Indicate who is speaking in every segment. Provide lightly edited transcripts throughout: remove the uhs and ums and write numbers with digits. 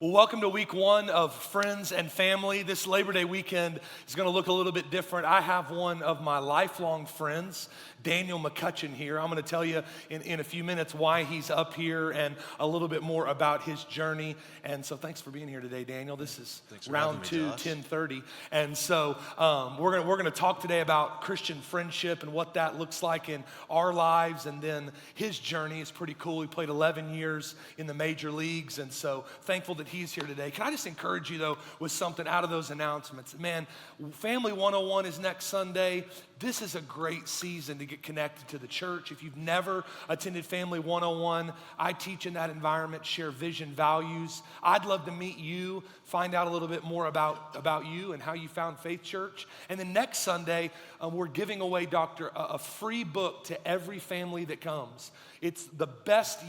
Speaker 1: Well, welcome to week one of Friends and Family. This Labor Day weekend is going to look a little bit different. I have one of my lifelong friends, Daniel McCutcheon, here. I'm going to tell you in a few minutes why he's up here and a little bit more about his journey. And so thanks for being here today, Daniel. This is round two, 10:30. And so we're going to talk today about Christian friendship and what that looks like in our lives. And then his journey is pretty cool. He played 11 years in the major leagues. And so thankful that he's here today. Can I just encourage you, though, with something out of those announcements? Man, Family 101 is next Sunday. This is a great season to get connected to the church. If you've never attended Family 101, I teach in that environment, share vision, values. I'd love to meet you, find out a little bit more about you and how you found Faith Church. And then next Sunday, we're giving away, a free book to every family that comes. It's the best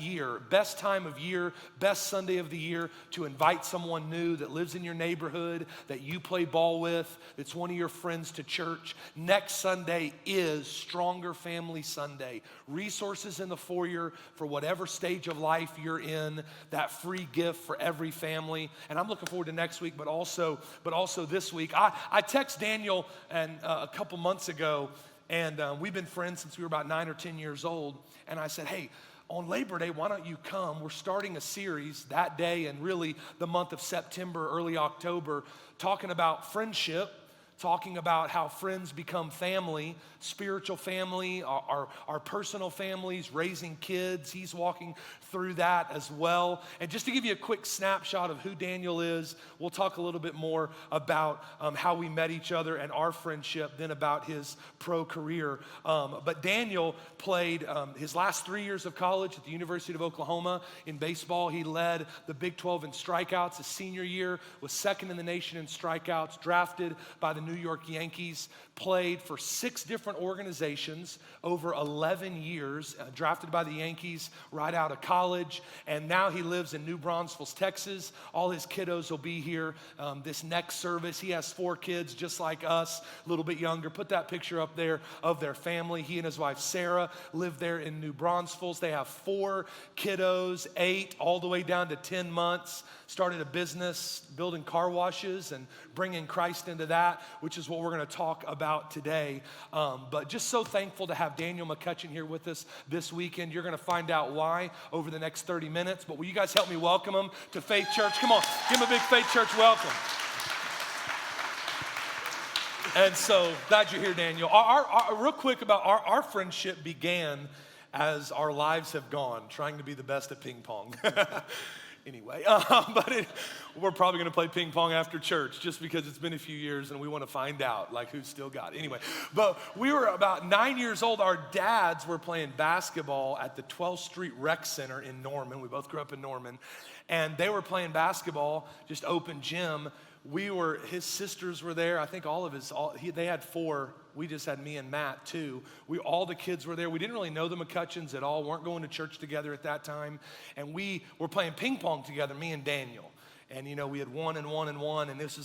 Speaker 1: time of year, best Sunday of the year to invite someone new that lives in your neighborhood, that you play ball with, that's one of your friends to church. Next Sunday is Stronger Family Sunday. Resources in the foyer for whatever stage of life you're in, that free gift for every family. And I'm looking forward to next week, but also this week. I text Daniel a couple months ago, and we've been friends since we were about 9 or 10 years old. And I said, hey, on Labor Day, why don't you come? We're starting a series that day and really the month of September, early October, talking about friendship, talking about how friends become family, spiritual family, our personal families, raising kids. He's walking through that as well. And just to give you a quick snapshot of who Daniel is, we'll talk a little bit more about how we met each other and our friendship, then about his pro career. But Daniel played his last 3 years of college at the University of Oklahoma in baseball. He led the Big 12 in strikeouts. His senior year was second in the nation in strikeouts, drafted by the New York Yankees, played for 6 different organizations over 11 years, drafted by the Yankees right out of college, and now he lives in New Braunfels, Texas. All his kiddos will be here this next service. He has 4 kids just like us, a little bit younger. Put that picture up there of their family. He and his wife Sarah live there in New Braunfels. They have 4 kiddos, 8 all the way down to 10 months. Started a business building car washes and bringing Christ into that, which is what we're going to talk about today. But just so thankful to have Daniel McCutcheon here with us this weekend. You're going to find out why over the next 30 minutes. But will you guys help me welcome him to Faith Church? Come on, give him a big Faith Church welcome. And so glad you're here, Daniel. Real quick about our friendship began as our lives have gone, trying to be the best at ping pong. Anyway, we're probably going to play ping pong after church just because it's been a few years and we want to find out like who's still got it. Anyway, but we were about 9 years old. Our dads were playing basketball at the 12th Street Rec Center in Norman. We both grew up in Norman. And they were playing basketball, just open gym. His sisters were there. I think they had 4. We just had me and Matt, 2. All the kids were there. We didn't really know the McCutcheons at all, weren't going to church together at that time. And we were playing ping pong together, me and Daniel. And, we had 1 and 1 and 1. And this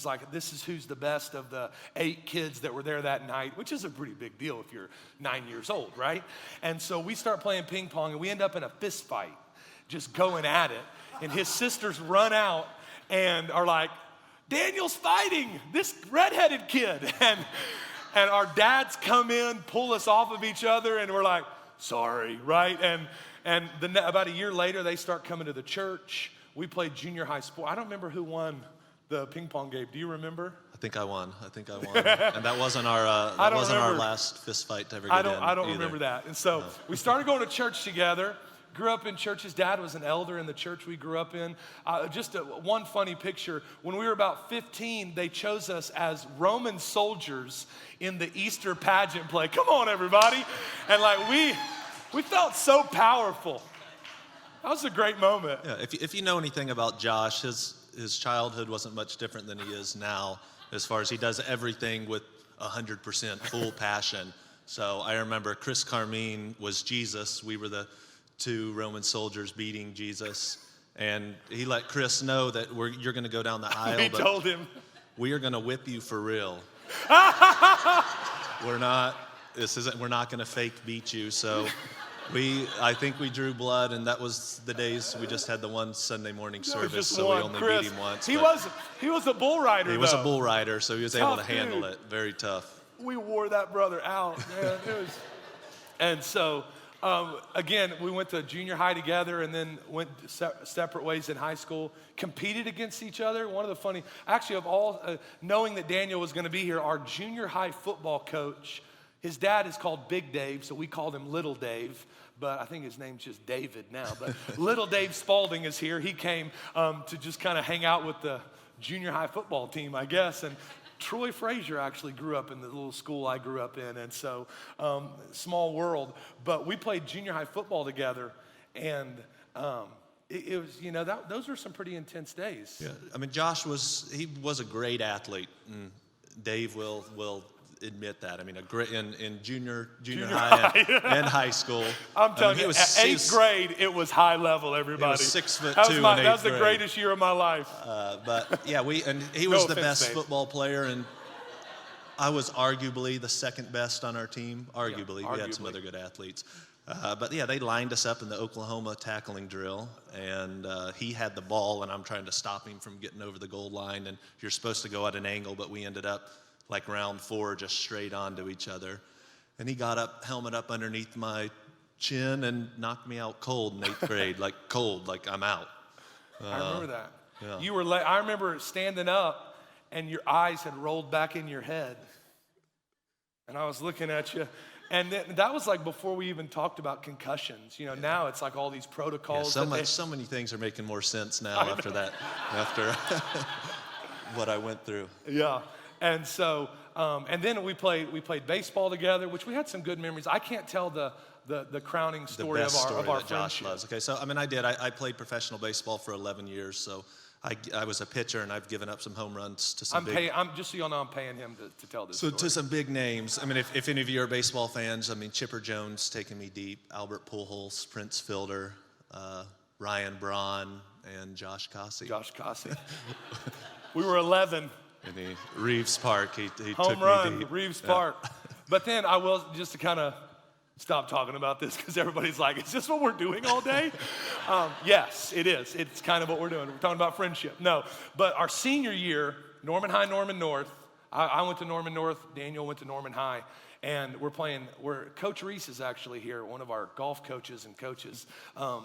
Speaker 1: is who's the best of the 8 kids that were there that night, which is a pretty big deal if you're 9 years old, right? And so we start playing ping pong, and we end up in a fist fight, just going at it. And his sisters run out and are like, Daniel's fighting this redheaded kid. And our dads come in, pull us off of each other, and we're like, sorry, right? And about a year later, they start coming to the church. We played junior high sport. I don't remember who won the ping pong game. Do you remember?
Speaker 2: I think I won. And that wasn't our last fist fight to ever get in.
Speaker 1: I don't remember that. And so we started going to church together. Grew up in church. His dad was an elder in the church we grew up in. One funny picture. When we were about 15, they chose us as Roman soldiers in the Easter pageant play. Come on, everybody. And we felt so powerful. That was a great moment.
Speaker 2: Yeah, if you know anything about Josh, his childhood wasn't much different than he is now, as far as he does everything with 100% full passion. So I remember Chris Carmine was Jesus. We were the 2 Roman soldiers beating Jesus, and he let Chris know that you're going to go down the aisle.
Speaker 1: He told him,
Speaker 2: we are going to whip you for real. We're not going to fake beat you. So I think we drew blood, and that was the days we just had the one Sunday morning service, so
Speaker 1: one.
Speaker 2: we only
Speaker 1: Chris,
Speaker 2: beat him once.
Speaker 1: He was a bull rider.
Speaker 2: He was a
Speaker 1: though.
Speaker 2: bull rider, so he was able to
Speaker 1: Tough
Speaker 2: handle
Speaker 1: dude.
Speaker 2: it. Very tough.
Speaker 1: We wore that brother out, man. And so, again, we went to junior high together and then went separate ways in high school, competed against each other. One of the funny, actually of all, knowing that Daniel was gonna be here, our junior high football coach, his dad is called Big Dave, so we called him Little Dave, but I think his name's just David now. But Little Dave Spalding is here. He came to just kind of hang out with the junior high football team, I guess. And Troy Frazier actually grew up in the little school I grew up in, and so small world. But we played junior high football together, and it was, those were some pretty intense days.
Speaker 2: Yeah, I mean, Josh was a great athlete, and Dave will admit that. I mean, a great in junior high and high school.
Speaker 1: I'm telling you,
Speaker 2: he was,
Speaker 1: at eighth grade, it was high level. Everybody,
Speaker 2: he was 6'2"
Speaker 1: that was
Speaker 2: in
Speaker 1: that was
Speaker 2: eighth
Speaker 1: the
Speaker 2: grade.
Speaker 1: greatest year of my life.
Speaker 2: But yeah, he was the best
Speaker 1: Faith.
Speaker 2: football player, and I was arguably the second best on our team. Arguably, we had some other good athletes. But yeah, they lined us up in the Oklahoma tackling drill, and he had the ball, and I'm trying to stop him from getting over the goal line, and you're supposed to go at an angle, but we ended up like round 4, just straight onto each other. And he got up, helmet up underneath my chin, and knocked me out cold in 8th grade, like cold, like I'm out.
Speaker 1: I remember that.
Speaker 2: Yeah.
Speaker 1: You were I remember standing up, and your eyes had rolled back in your head. And I was looking at you. And that was like before we even talked about concussions. Now it's like all these protocols.
Speaker 2: Yeah, so many things are making more sense now after that, after what I went through.
Speaker 1: Yeah. And so, and then we played baseball together, which we had some good memories. I can't tell the crowning story
Speaker 2: the best
Speaker 1: of our
Speaker 2: that Josh
Speaker 1: friendship.
Speaker 2: loves. Okay, so I mean, I played professional baseball for 11 years, so I was a pitcher, and I've given up some home runs to some
Speaker 1: Just so y'all know, I'm paying him to tell this
Speaker 2: So
Speaker 1: story.
Speaker 2: to some big names. I mean, if any of you are baseball fans, I mean, Chipper Jones taking me deep, Albert Pujols, Prince Fielder, Ryan Braun, and Josh Cossey.
Speaker 1: Josh Cossey. We were 11.
Speaker 2: And Reeves Park, he took
Speaker 1: Home
Speaker 2: me
Speaker 1: run,
Speaker 2: deep.
Speaker 1: Reeves Park. But then I will, just to kind of stop talking about this, because everybody's like, is this what we're doing all day? Yes, it is. It's kind of what we're doing. We're talking about friendship. No, but our senior year, Norman High, Norman North. I went to Norman North. Daniel went to Norman High. And Coach Reese is actually here, one of our golf coaches and coaches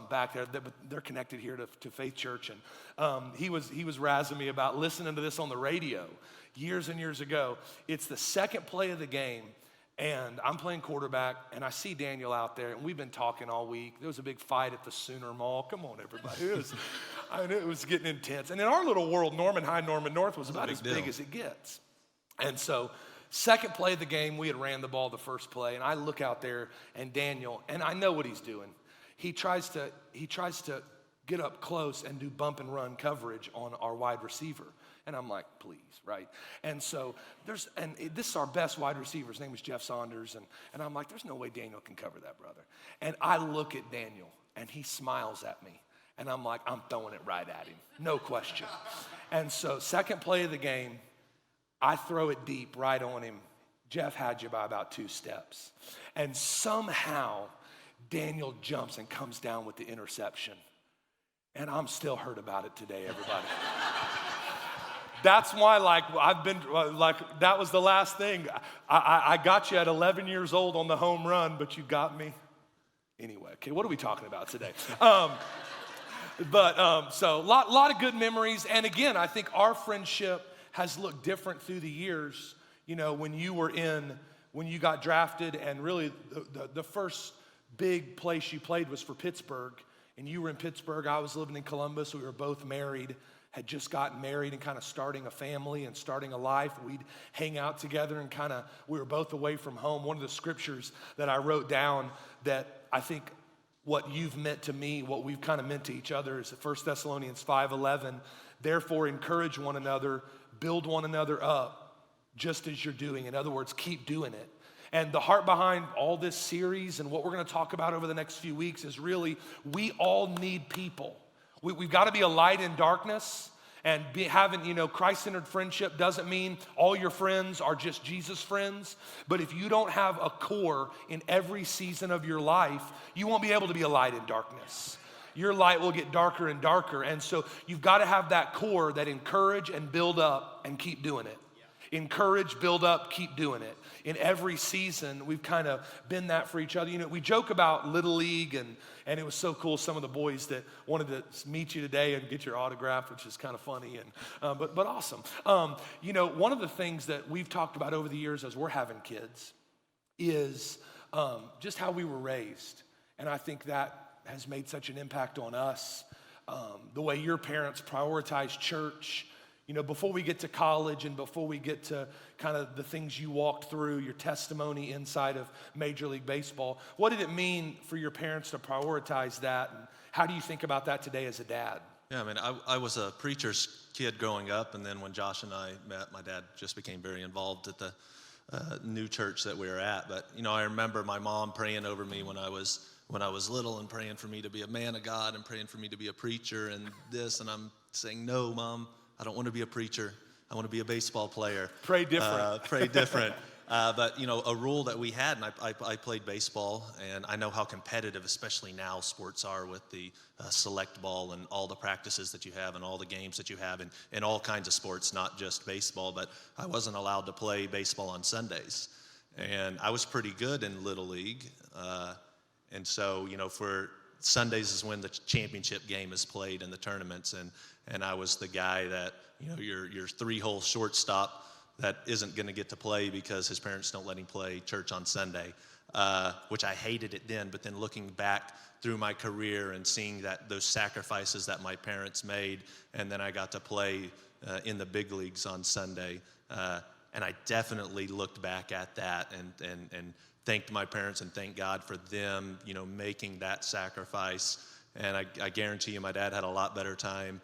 Speaker 1: back there. They're connected here to Faith Church. And he was razzing me about listening to this on the radio years and years ago. It's the second play of the game, and I'm playing quarterback, and I see Daniel out there, and we've been talking all week. There was a big fight at the Sooner Mall. Come on, everybody. It was getting intense. And in our little world, Norman High, Norman North was about as big as it gets. And so, second play of the game, we had ran the ball the first play, and I look out there, and Daniel, and I know what he's doing. He tries to get up close and do bump and run coverage on our wide receiver. And I'm like, please, right? And so this is our best wide receiver. His name was Jeff Saunders. And I'm like, there's no way Daniel can cover that, brother. And I look at Daniel, and he smiles at me. And I'm like, I'm throwing it right at him, no question. And so second play of the game, I throw it deep right on him. Jeff had you by about 2 steps. And somehow Daniel jumps and comes down with the interception. And I'm still hurt about it today, everybody. That's why, that was the last thing. I got you at 11 years old on the home run, but you got me. Anyway, okay, what are we talking about today? So a lot of good memories. And again, I think our friendship has looked different through the years. When you got drafted, and really the first big place you played was for Pittsburgh. And you were in Pittsburgh, I was living in Columbus. We were both married, had just gotten married and kind of starting a family and starting a life. We'd hang out together and we were both away from home. One of the scriptures that I wrote down that I think what you've meant to me, what we've kind of meant to each other, is 1 Thessalonians 5:11. Therefore, encourage one another, build one another up, just as you're doing. In other words, keep doing it. And the heart behind all this series and what we're going to talk about over the next few weeks is really, we all need people. We've got to be a light in darkness, And having, Christ-centered friendship doesn't mean all your friends are just Jesus friends. But if you don't have a core in every season of your life, you won't be able to be a light in darkness. Your light will get darker and darker. And so you've got to have that core that encourage and build up and keep doing it. Encourage, build up, keep doing it. In every season, we've kind of been that for each other. We joke about Little League, and it was so cool. Some of the boys that wanted to meet you today and get your autograph, which is kind of funny, but awesome. One of the things that we've talked about over the years as we're having kids is just how we were raised. And I think that has made such an impact on us. The way your parents prioritize church, before we get to college and before we get to kind of the things you walked through, your testimony inside of Major League Baseball, what did it mean for your parents to prioritize that? And how do you think about that today as a dad?
Speaker 2: Yeah, I was a preacher's kid growing up, and then when Josh and I met, my dad just became very involved at the new church that we were at. But, I remember my mom praying over me when I was little and praying for me to be a man of God and praying for me to be a preacher and this, and I'm saying, no, Mom, I don't want to be a preacher. I want to be a baseball player.
Speaker 1: Pray different.
Speaker 2: Pray different. But, a rule that we had, and I played baseball, and I know how competitive, especially now, sports are with the select ball and all the practices that you have and all the games that you have in all kinds of sports, not just baseball. But I wasn't allowed to play baseball on Sundays. And I was pretty good in Little League. And so, for Sundays is when the championship game is played in the tournaments, and I was the guy that, your three-hole shortstop that isn't going to get to play because his parents don't let him play church on Sunday, which I hated it then. But then looking back through my career and seeing those sacrifices that my parents made, and then I got to play in the big leagues on Sunday, and I definitely looked back at that and thanked my parents and thanked God for them, making that sacrifice. And I guarantee you my dad had a lot better time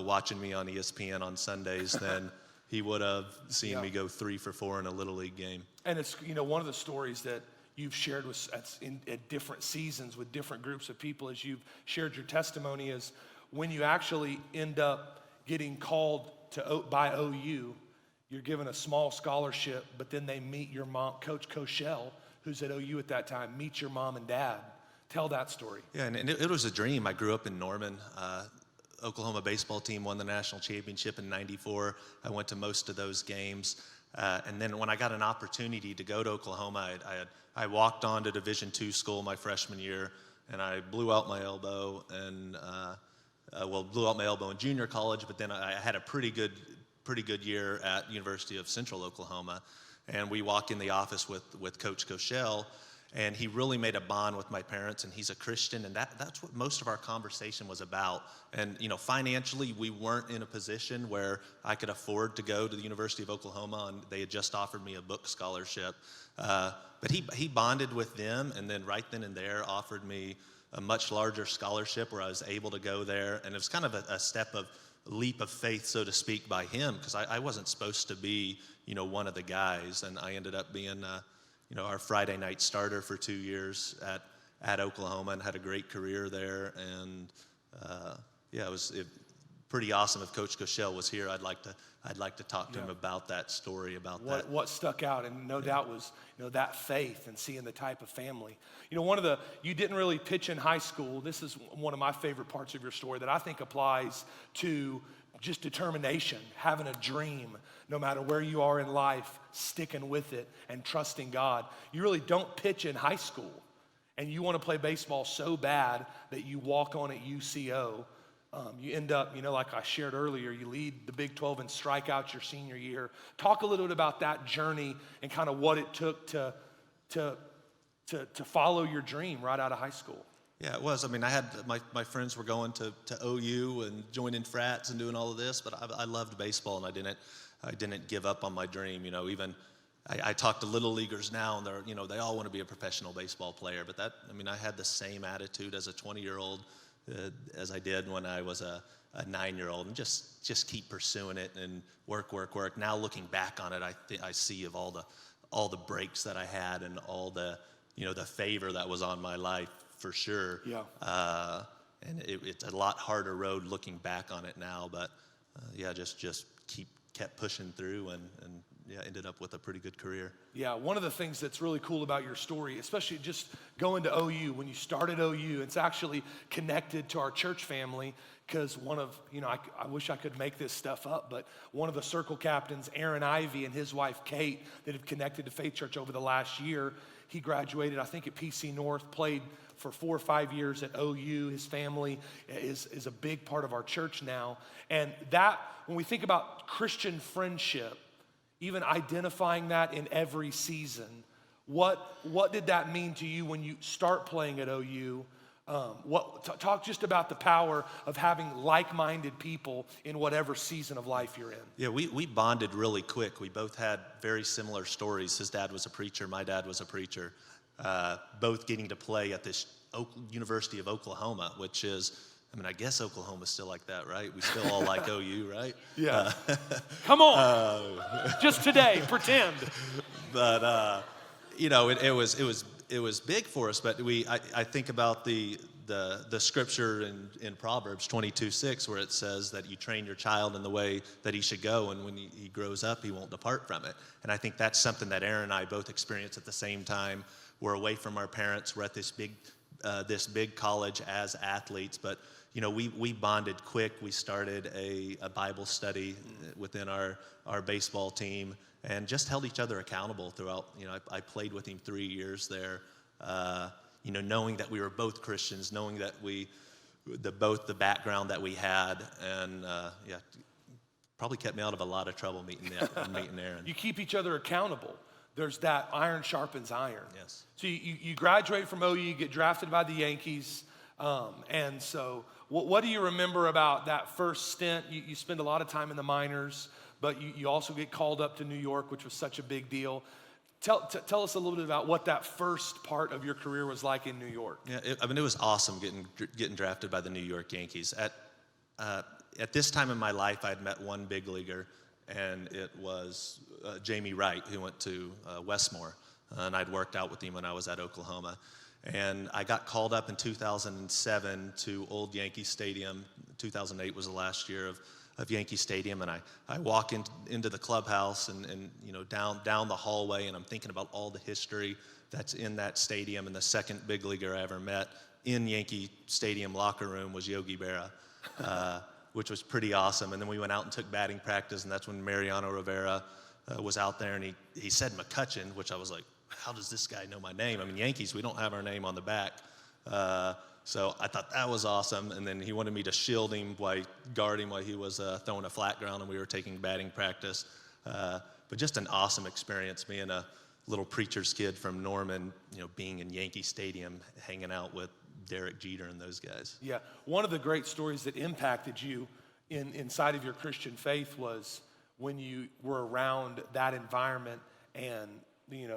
Speaker 2: watching me on ESPN on Sundays than he would have seen me go 3 for 4 in a Little League game.
Speaker 1: And it's, one of the stories that you've shared at different seasons with different groups of people as you've shared your testimony is when you actually end up getting called by OU, you're given a small scholarship, but then they meet your mom, Coach Coshell, who's at OU at that time, meet your mom and dad. Tell that story. Yeah,
Speaker 2: and it was a dream. I grew up in Norman. Oklahoma baseball team won the national championship in '94. I went to most of those games. And then when I got an opportunity to go to Oklahoma, I walked on to Division II school my freshman year, and I blew out my elbow blew out my elbow in junior college, but then I had a pretty good year at University of Central Oklahoma. And we walk in the office with Coach Coshell, and he really made a bond with my parents, and he's a Christian, and that's what most of our conversation was about. And, financially, we weren't in a position where I could afford to go to the University of Oklahoma, and they had just offered me a book scholarship. But he bonded with them, and then right then and there offered me a much larger scholarship where I was able to go there. And it was kind of a leap of faith, so to speak, by him, because I wasn't supposed to be, one of the guys, and I ended up being our Friday night starter for 2 years at Oklahoma and had a great career there. And it was pretty awesome. If Coach Coshell was here, I'd like to talk to him about that story, about that.
Speaker 1: What stuck out, and no doubt was that faith and seeing the type of family. You didn't really pitch in high school. This is one of my favorite parts of your story that I think applies to just determination, having a dream, no matter where you are in life, sticking with it and trusting God. You really don't pitch in high school, and you want to play baseball so bad that you walk on at UCO. You end up, like I shared earlier, you lead the Big 12 in strikeouts your senior year. Talk a little bit about that journey and kind of what it took to follow your dream right out of high school.
Speaker 2: Yeah, it was. I had my friends were going to OU and joining frats and doing all of this, but I loved baseball, and I didn't give up on my dream. Even I talk to little leaguers now, and they all want to be a professional baseball player. But I had the same attitude as a 20-year-old as I did when I was a 9-year-old, and just keep pursuing it and work. Now looking back on it, I see of all the breaks that I had and all the the favor that was on my life. For sure.
Speaker 1: Yeah.
Speaker 2: And it's a lot harder road looking back on it now, but just kept pushing through and ended up with a pretty good career.
Speaker 1: Yeah, one of the things that's really cool about your story, especially just going to OU, when you started OU, it's actually connected to our church family, because one of, I wish I could make this stuff up, but one of the circle captains, Aaron Ivey, and his wife, Kate, that have connected to Faith Church over the last year, he graduated, I think, at PC North, played for 4 or 5 years at OU. His family is a big part of our church now. And that, when we think about Christian friendship, even identifying that in every season, what did that mean to you when you start playing at OU? Talk just about the power of having like-minded people in whatever season of life you're in.
Speaker 2: Yeah, we bonded really quick. We both had very similar stories. His dad was a preacher. My dad was a preacher. Both getting to play at this University of Oklahoma, which is, I guess Oklahoma's still like that, right? We still all like OU, right?
Speaker 1: Yeah. Come on. Just today, pretend.
Speaker 2: But it was big for us. But I think about the scripture in Proverbs 22:6, where it says that you train your child in the way that he should go, and when he grows up, he won't depart from it. And I think that's something that Aaron and I both experienced at the same time. We're away from our parents. We're at this big college as athletes, but we bonded quick. We started a Bible study within our baseball team, and just held each other accountable throughout. I played with him 3 years there. Knowing that we were both Christians, knowing that both the background that we had, and probably kept me out of a lot of trouble meeting Aaron.
Speaker 1: You keep each other accountable. There's that iron sharpens iron.
Speaker 2: Yes.
Speaker 1: So you graduate from OU, you get drafted by the Yankees, and so what do you remember about that first stint? You spend a lot of time in the minors, but you also get called up to New York, which was such a big deal. Tell us a little bit about what that first part of your career was like in New York.
Speaker 2: Yeah, it was awesome getting drafted by the New York Yankees. At this time in my life, I had met one big leaguer, and it was Jamie Wright, who went to Westmore, and I'd worked out with him when I was at Oklahoma. And I got called up in 2007 to Old Yankee Stadium. 2008 was the last year of Yankee Stadium, and I walk into the clubhouse and down the hallway, and I'm thinking about all the history that's in that stadium. And the second big leaguer I ever met in Yankee Stadium locker room was Yogi Berra, which was pretty awesome. And then we went out and took batting practice, and that's when Mariano Rivera was out there, and he said McCutcheon, which I was like, how does this guy know my name? Yankees, we don't have our name on the back. So I thought that was awesome. And then he wanted me to shield him, guard him while he was throwing a flat ground and we were taking batting practice. But just an awesome experience, being a little preacher's kid from Norman, being in Yankee Stadium, hanging out with Derek Jeter and those guys. Yeah.
Speaker 1: One of the great stories that impacted you inside of your Christian faith was when you were around that environment and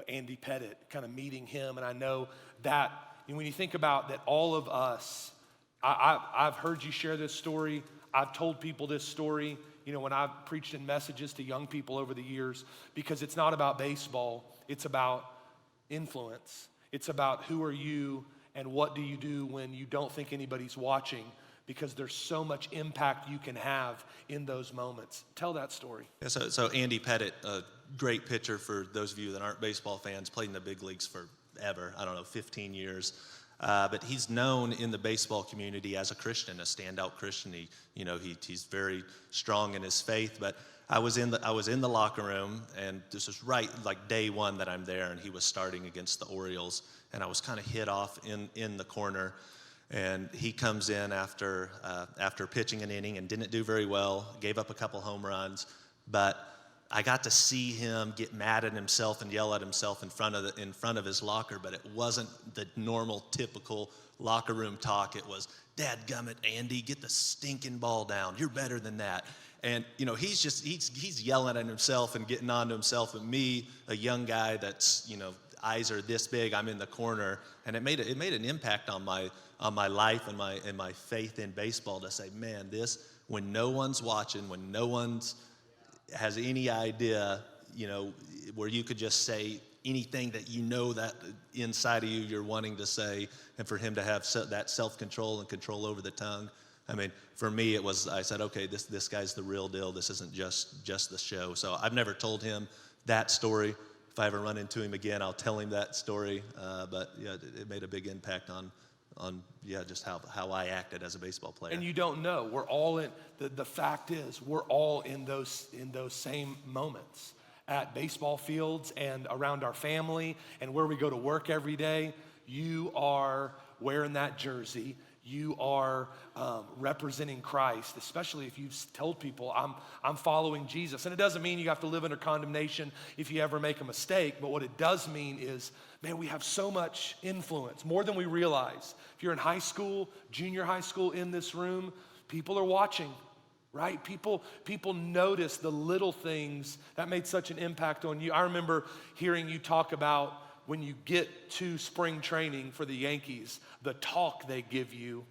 Speaker 1: Andy Pettit, kind of meeting him. And I know that when you think about that, all of us, I've heard you share this story. I've told people this story, when I've preached in messages to young people over the years, because it's not about baseball. It's about influence. It's about who are you and what do you do when you don't think anybody's watching, because there's so much impact you can have in those moments. Tell that story.
Speaker 2: Yeah, so Andy Pettit, a great pitcher for those of you that aren't baseball fans, played in the big leagues forever, 15 years. But he's known in the baseball community as a Christian, a standout Christian. He's very strong in his faith. But I was in the locker room, and this was right like day one that I'm there, and he was starting against the Orioles, and I was kind of hit off in the corner. And he comes in after pitching an inning and didn't do very well, gave up a couple home runs, but I got to see him get mad at himself and yell at himself in front of his locker, but it wasn't the normal, typical locker room talk. It was, "Dadgummit, Andy, get the stinking ball down. You're better than that." And he's yelling at himself and getting on to himself. And me, a young guy that's eyes are this big, I'm in the corner, and it made an impact on my life and my faith in baseball, to say, man, when no one's watching, when no one's has any idea, where you could just say anything that that inside of you're wanting to say, and for him to have that self-control and control over the tongue, I mean, for me, I said, okay, this guy's the real deal. This isn't just the show. So I've never told him that story. If I ever run into him again, I'll tell him that story. But yeah, it made a big impact on just how I acted as a baseball player.
Speaker 1: And you don't know. We're all in, the fact is, we're all in those same moments at baseball fields and around our family and where we go to work every day. You are wearing that jersey. You are representing Christ, especially if you've told people, I'm following Jesus. And it doesn't mean you have to live under condemnation if you ever make a mistake, but what it does mean is, man, we have so much influence, more than we realize. If you're in high school, junior high school in this room, people are watching, right? People notice the little things that made such an impact on you. I remember hearing you talk about when you get to spring training for the Yankees, the talk they give you,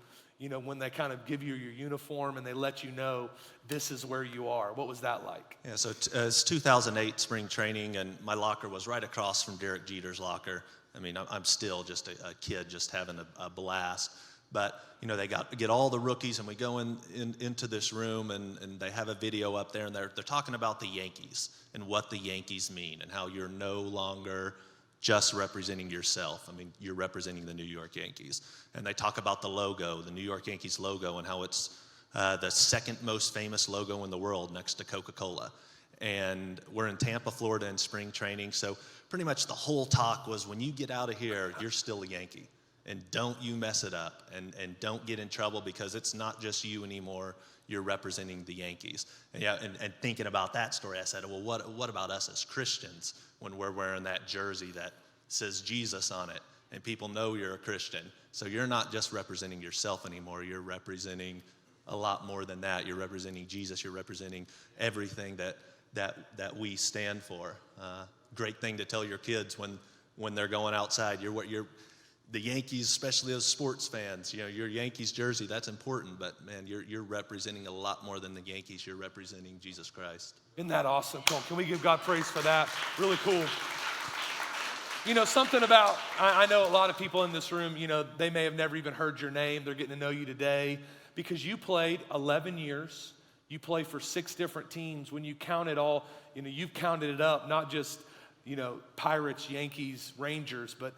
Speaker 1: when they kind of give you your uniform and they let you know this is where you are. What was that like?
Speaker 2: Yeah, so it's 2008 spring training, and my locker was right across from Derek Jeter's locker. I mean, I'm still just a kid just having a blast. But, they get all the rookies, and we go into this room, and they have a video up there, and they're talking about the Yankees and what the Yankees mean and how you're no longer just representing yourself. I mean, you're representing the New York Yankees. And they talk about the logo, the New York Yankees logo, and how it's the second most famous logo in the world next to Coca-Cola. And we're in Tampa, Florida in spring training, so pretty much the whole talk was, when you get out of here, you're still a Yankee. And don't you mess it up, and don't get in trouble, because it's not just you anymore. You're representing the Yankees. And thinking about that story, I said, well, what about us as Christians when we're wearing that jersey that says Jesus on it, and people know you're a Christian? So you're not just representing yourself anymore. You're representing a lot more than that. You're representing Jesus. You're representing everything that we stand for. Great thing to tell your kids when they're going outside. You're the Yankees, especially as sports fans, your Yankees jersey, that's important, but man, you're representing a lot more than the Yankees. You're representing Jesus Christ.
Speaker 1: Isn't that awesome? Come on, can we give God praise for that? Really cool. Something about, I know a lot of people in this room, they may have never even heard your name. They're getting to know you today because you played 11 years. You played for 6 different teams. When you count it all, you've counted it up, not just, Pirates, Yankees, Rangers, but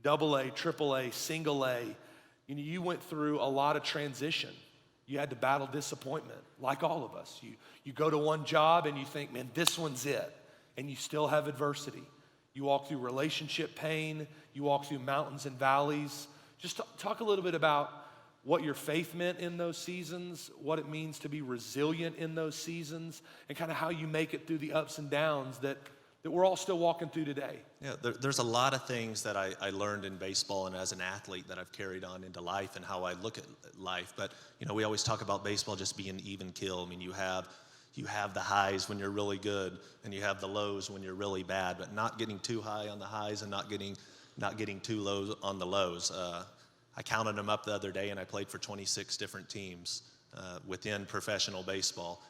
Speaker 1: AA, AAA, single A. You went through a lot of transition. You had to battle disappointment, like all of us. You go to one job and you think, man, this one's it. And you still have adversity. You walk through relationship pain. You walk through mountains and valleys. Just talk a little bit about what your faith meant in those seasons, what it means to be resilient in those seasons, and kind of how you make it through the ups and downs that we're all still walking through today.
Speaker 2: Yeah, there's a lot of things that I learned in baseball and as an athlete that I've carried on into life and how I look at life. But, we always talk about baseball just being even kill. I mean, you have the highs when you're really good, and you have the lows when you're really bad, but not getting too high on the highs and not getting too low on the lows. I counted them up the other day, and I played for 26 different teams within professional baseball.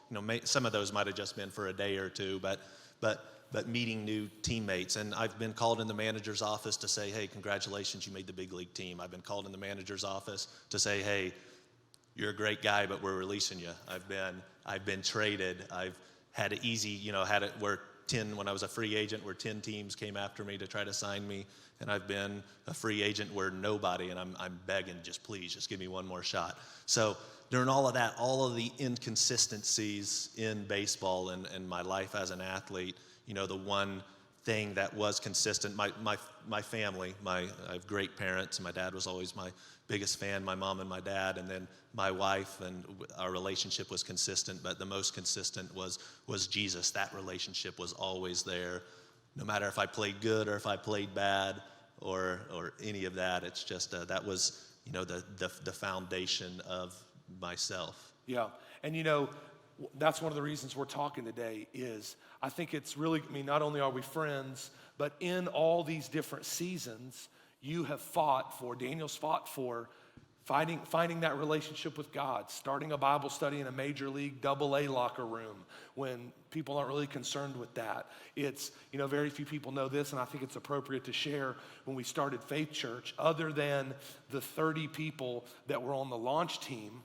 Speaker 2: Some of those might have just been for a day or two, but meeting new teammates. And I've been called in the manager's office to say, hey, congratulations, you made the big league team. I've been called in the manager's office to say, hey, you're a great guy, but we're releasing you. I've been traded. I've had it easy, had it where when I was a free agent, where 10 teams came after me to try to sign me. And I've been a free agent where nobody, and I'm begging, please, just give me one more shot. So during all of that, all of the inconsistencies in baseball and my life as an athlete, the one thing that was consistent, my family, I have great parents. My dad was always my biggest fan, my mom and my dad, and then my wife, and our relationship was consistent, but the most consistent was Jesus. That relationship was always there. No matter if I played good or if I played bad or any of that, it's just that was, the foundation of myself.
Speaker 1: Yeah, and that's one of the reasons we're talking today is I think it's really, not only are we friends, but in all these different seasons, you have Daniel's fought for finding that relationship with God, starting a Bible study in a major league AA locker room when people aren't really concerned with that. It's, very few people know this, and I think it's appropriate to share when we started Faith Church, other than the 30 people that were on the launch team,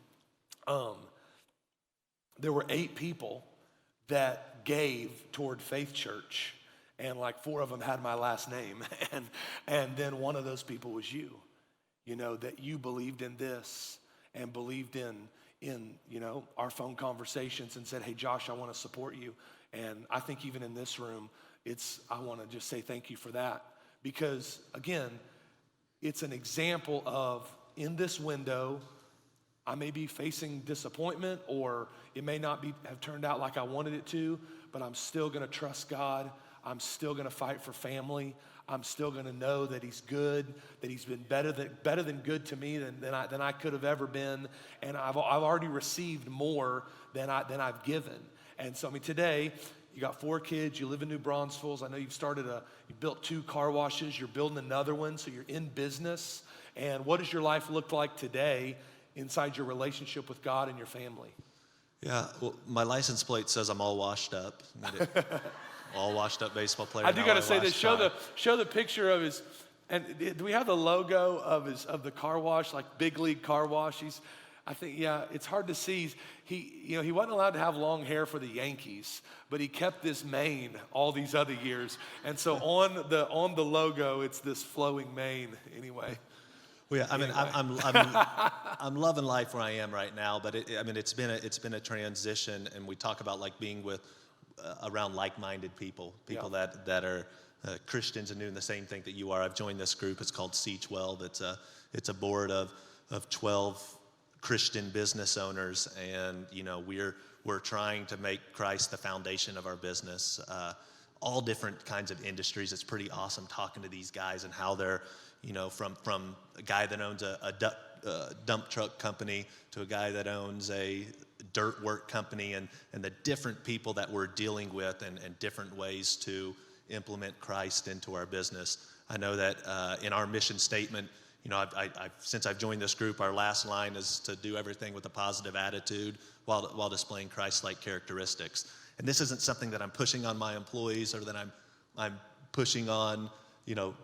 Speaker 1: there were 8 people that gave toward Faith Church, and like 4 of them had my last name, and then one of those people was you. That you believed in this and believed in our phone conversations and said, hey, Josh, I want to support you. And I think even in this room, I want to just say thank you for that. Because again, it's an example of, in this window, I may be facing disappointment, or it may not have turned out like I wanted it to, but I'm still gonna trust God. I'm still gonna fight for family. I'm still gonna know that he's good, that he's been better than good to me than I could have ever been. And I've already received more than I've given. And so, today, you got 4 kids, you live in New Braunfels. I know you built 2 car washes, you're building another one, so you're in business. And what does your life look like today inside your relationship with God and your family?
Speaker 2: Yeah, well, my license plate says I'm all washed up. All washed up baseball player.
Speaker 1: I do got to say this. Show the picture of his. And do we have the logo of the car wash, like big league car wash? I think, yeah, it's hard to see. He wasn't allowed to have long hair for the Yankees, but he kept this mane all these other years. And so on the logo, it's this flowing mane. Anyway.
Speaker 2: Well, yeah, I'm loving life where I am right now, but it's been a transition, and we talk about like being with around like-minded people that are Christians and doing the same thing that you are. I've joined this group. It's called C12. It's a board of 12 Christian business owners, and we're trying to make Christ the foundation of our business. All different kinds of industries. It's pretty awesome talking to these guys and how they're, from a guy that owns a dump truck company to a guy that owns a dirt work company, and the different people that we're dealing with and different ways to implement Christ into our business. I know that in our mission statement, since I've joined this group, our last line is to do everything with a positive attitude while displaying Christ-like characteristics. And this isn't something that I'm pushing on my employees or that I'm pushing on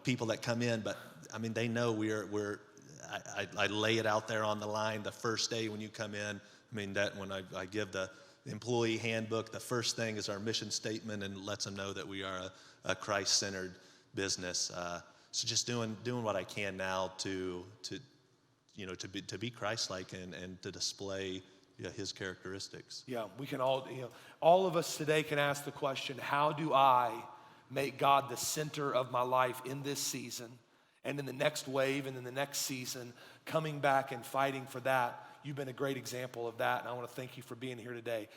Speaker 2: people that come in, but they know I lay it out there on the line the first day when you come in. That when I give the employee handbook, the first thing is our mission statement, and lets them know that we are a Christ-centered business. So just doing what I can now to be Christ-like and to display his characteristics.
Speaker 1: Yeah, we can all of us today can ask the question, how do I make God the center of my life in this season and in the next wave and in the next season, coming back and fighting for that? You've been a great example of that, and I want to thank you for being here today.